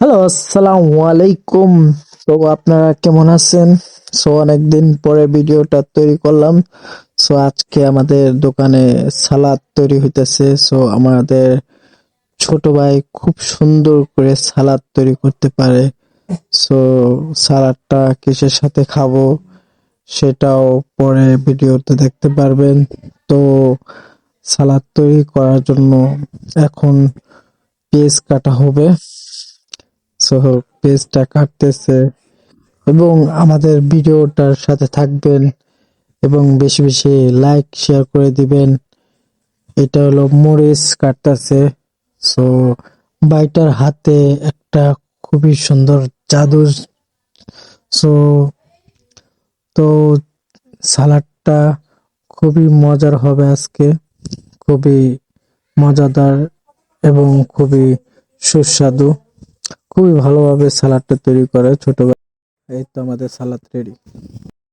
Hello, আসসালামু আলাইকুম। তো আপনারা কেমন আছেন? অনেকদিন পরে ভিডিওটা তৈরি করলাম। আজকে আমাদের দোকানে সালাদ তৈরি হইতেছে। আমাদের ছোট ভাই খুব সুন্দর করে সালাদ তৈরি করতে পারে। সো সালাদটা কিসের সাথে খাবো সেটাও পরে ভিডিওতে দেখতে পারবেন। তো সালাদ তৈরি করার জন্য এখন পেঁয়াজ কাটা হবে। সো পেজটা কাটতেছে এবং আমাদের ভিডিওটার সাথে থাকবেন এবং বেশি বেশি লাইক শেয়ার করে দিবেন। এটা হলো মরিচ কাটতেছে। সো বাইটার হাতে একটা খুবই সুন্দর জাদু। সো তো সালাডটা খুবই মজার হবে আজকে, খুবই মজাদার এবং খুবই সুস্বাদু। খুবই ভালোভাবে সালাডটা তৈরি করে ছোট ভাই। এই তো আমাদের সালাদ রেডি।